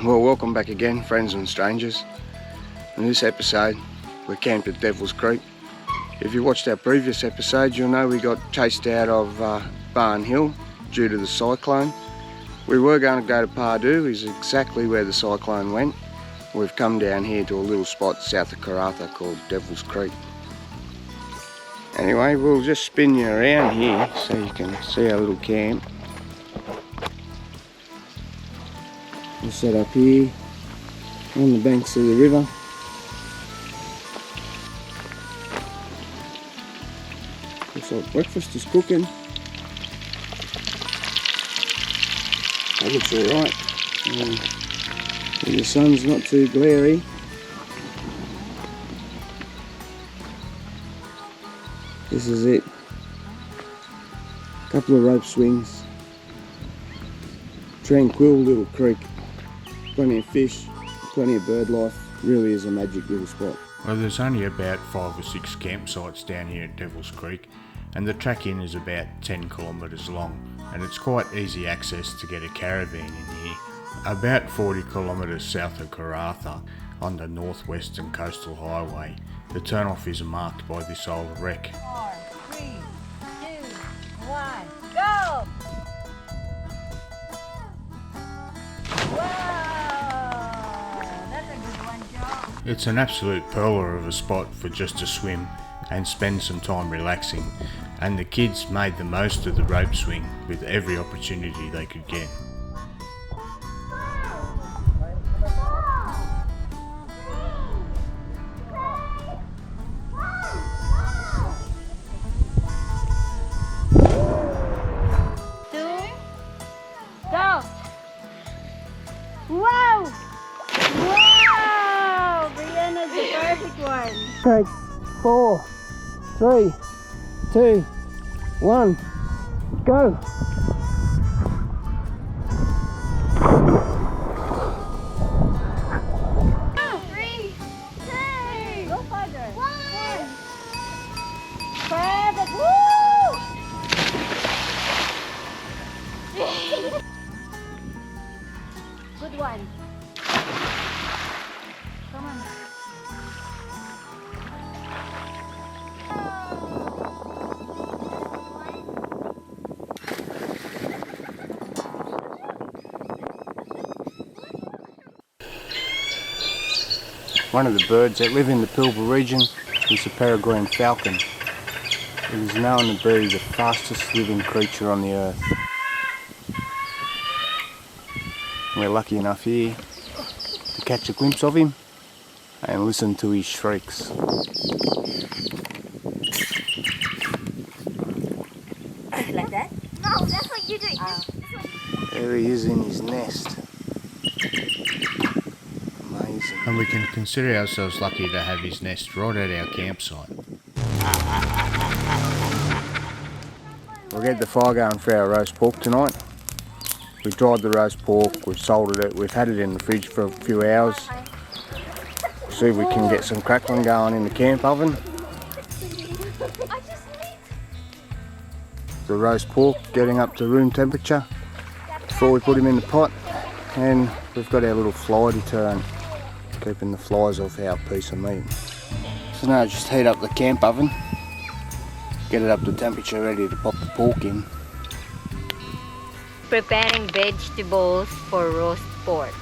Well, welcome back again, friends and strangers. In this episode, we're camped at Devil's Creek. If you watched our previous episode, you'll know we got chased out of Barn Hill due to the cyclone. We were going to go to Pardue, is exactly where the cyclone went. We've come down here to a little spot south of Karratha called Devil's Creek. Anyway, we'll just spin you around here so you can see our little camp. We're set up here on the banks of the river. Looks like breakfast is cooking. That looks alright. The sun's not too glary. This is it. A couple of rope swings. Tranquil little creek. Plenty of fish, plenty of bird life. Really is a magic little spot. Well, there's only about 5 or 6 campsites down here at Devil's Creek, and the track in is about 10 kilometres long, and it's quite easy access to get a caravan in here. About 40 kilometres south of Karratha on the northwestern coastal highway, the turnoff is marked by this old wreck. 4, 3, 2, 1, go! It's an absolute perler of a spot for just a swim and spend some time relaxing, and the kids made the most of the rope swing with every opportunity they could get. Go! Wow! Wow! Brianna's the perfect one. Okay, 4, 3, 2, 1, go! Three, two, go further. 1. Perfect. Woo! Good one. Come on. One of the birds that live in the Pilbara region is the peregrine falcon. It is known to be the fastest living creature on the earth. We're lucky enough here to catch a glimpse of him and listen to his shrieks. Like that? No, that's what you do. There he is in his nest. Amazing. And we can consider ourselves lucky to have his nest right at our campsite. We'll get the fire going for our roast pork tonight. We dried the roast pork, we've salted it, we've had it in the fridge for a few hours. See if we can get some crackling going in the camp oven. The roast pork getting up to room temperature before we put him in the pot, and we've got our little fly deterrent, keeping the flies off our piece of meat. So now just heat up the camp oven, get it up to temperature ready to pop the pork in. Preparing vegetables for roast pork.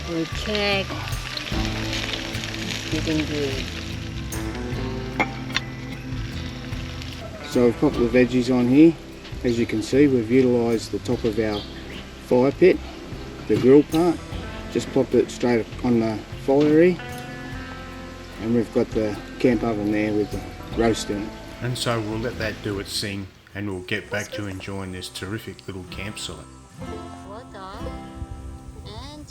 We check. It's getting good. So we've popped the veggies on here. As you can see, we've utilised the top of our fire pit, the grill part, just popped it straight on the fire here, and we've got the camp oven there with the roast in it. And so we'll let that do its thing, and we'll get back to enjoying this terrific little campsite. Water and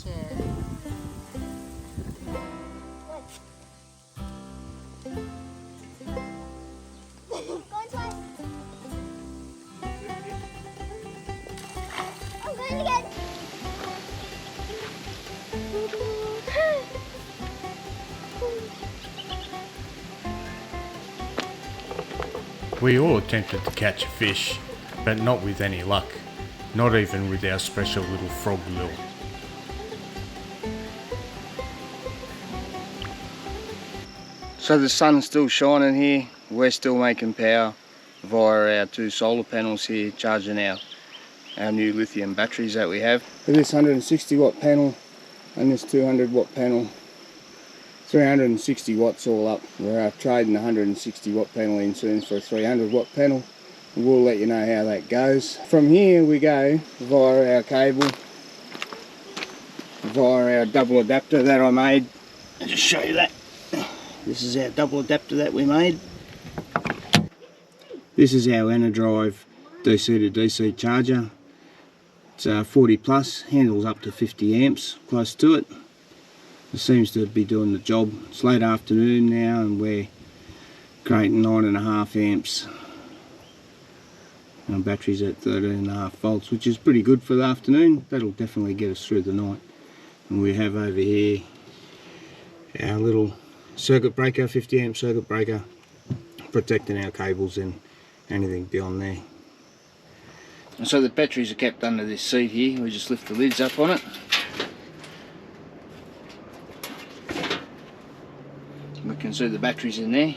We all attempted to catch a fish, but not with any luck, not even with our special little frog lure. So the sun's still shining here, we're still making power via our 2 solar panels here, charging our new lithium batteries that we have. With this 160 watt panel and this 200 watt panel, 360 watts all up. We're trading the 160 watt panel in soon for a 300 watt panel. We'll let you know how that goes. From here we go via our cable, via our double adapter that I made. I'll just show you that. This is our double adapter that we made. This is our Enerdrive DC to DC charger. It's 40 plus, handles up to 50 amps, close to it. It seems to be doing the job. It's late afternoon now and we're creating 9.5 amps. Our battery's at 13.5 volts, which is pretty good for the afternoon. That'll definitely get us through the night. And we have over here our little circuit breaker, 50 amp circuit breaker, protecting our cables and anything beyond there. And so the batteries are kept under this seat here. We just lift the lids up on it. We can see the batteries in there.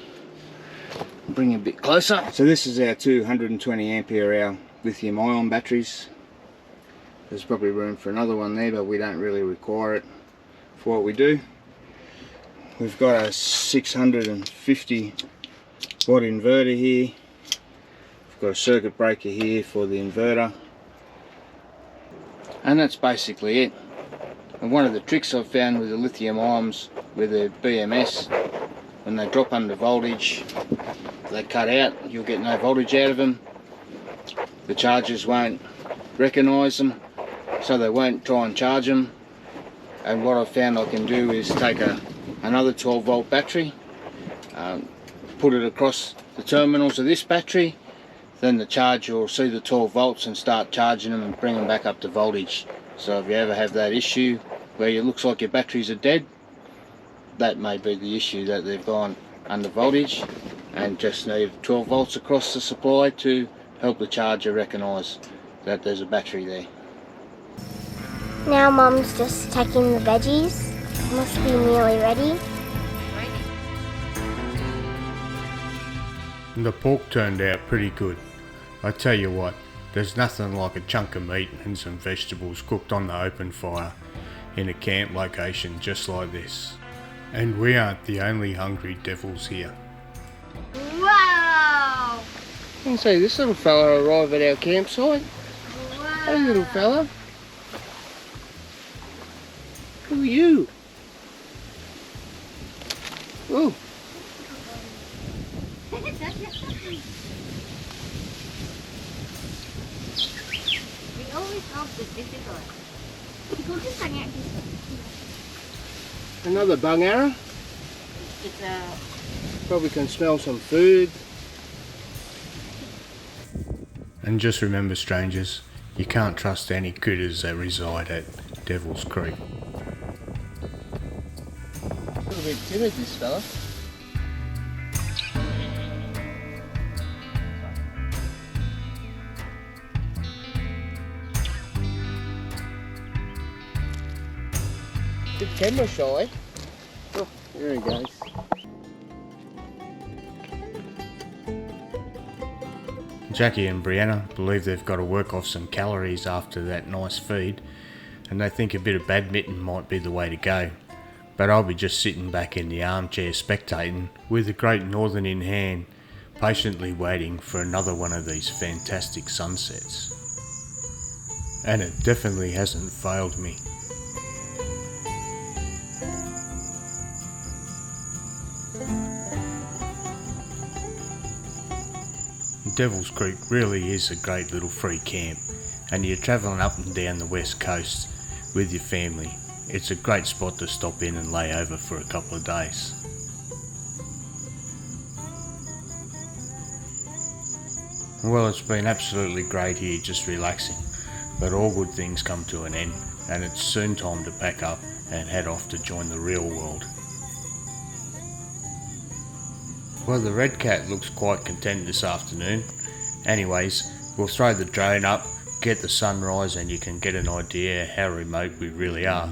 Bring it a bit closer. So this is our 220 ampere hour lithium ion batteries. There's probably room for another one there, but we don't really require it for what we do. We've got a 650 watt inverter here. We've got a circuit breaker here for the inverter. And that's basically it. And one of the tricks I've found with the lithium ions with the BMS, when they drop under voltage, they cut out, you'll get no voltage out of them. The chargers won't recognise them, so they won't try and charge them. And what I've found I can do is take another 12 volt battery, put it across the terminals of this battery, then the charger will see the 12 volts and start charging them and bring them back up to voltage. So if you ever have that issue where it looks like your batteries are dead, that may be the issue, that they've gone under voltage and just need 12 volts across the supply to help the charger recognise that there's a battery there. Now Mum's just taking the veggies. Must be nearly ready. The pork turned out pretty good. I tell you what, there's nothing like a chunk of meat and some vegetables cooked on the open fire in a camp location just like this. And we aren't the only hungry devils here. Wow! You can see this little fella arrive at our campsite. Hey little fella. Who are you? Oh. We always have the difficult. Another bung arrow. It's a Probably can smell some food. And just remember, strangers, you can't trust any critters that reside at Devil's Creek. A little bit timid, this fella. Bit camera shy. Oh, there he goes. Jackie and Brianna believe they've got to work off some calories after that nice feed, and they think a bit of badminton might be the way to go. But I'll be just sitting back in the armchair spectating with the Great Northern in hand, patiently waiting for another one of these fantastic sunsets. And it definitely hasn't failed me. Devil's Creek really is a great little free camp, and you're travelling up and down the west coast with your family. It's a great spot to stop in and lay over for a couple of days. Well, it's been absolutely great here, just relaxing, but all good things come to an end, and it's soon time to pack up and head off to join the real world. Well, the red cat looks quite content this afternoon. Anyways, we'll throw the drone up, get the sunrise, and you can get an idea how remote we really are.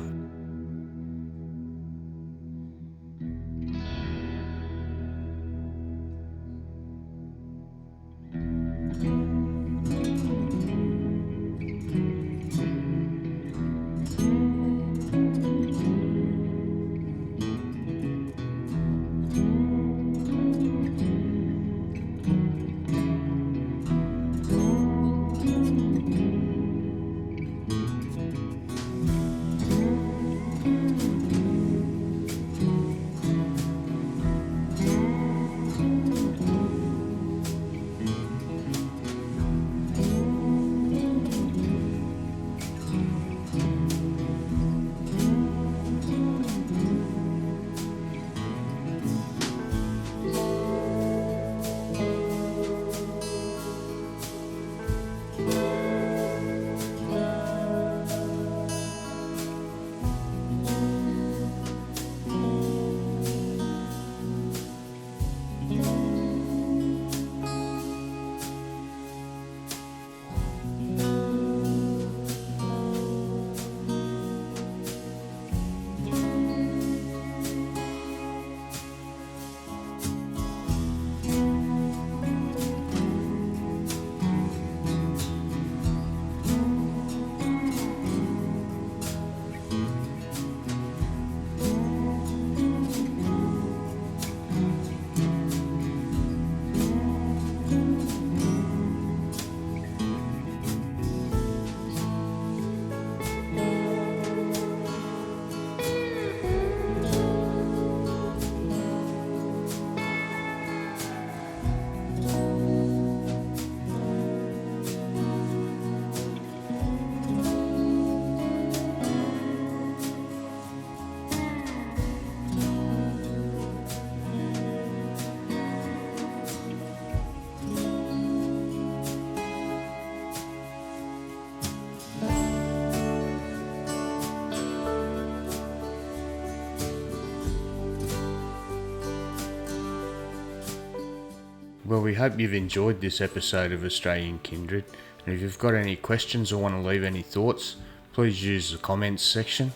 Well, we hope you've enjoyed this episode of Australian Kindred, and if you've got any questions or want to leave any thoughts, please use the comments section,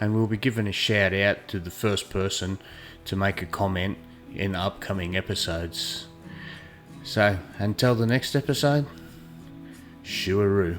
and we'll be giving a shout out to the first person to make a comment in the upcoming episodes. So, until the next episode, Shoo-a-roo.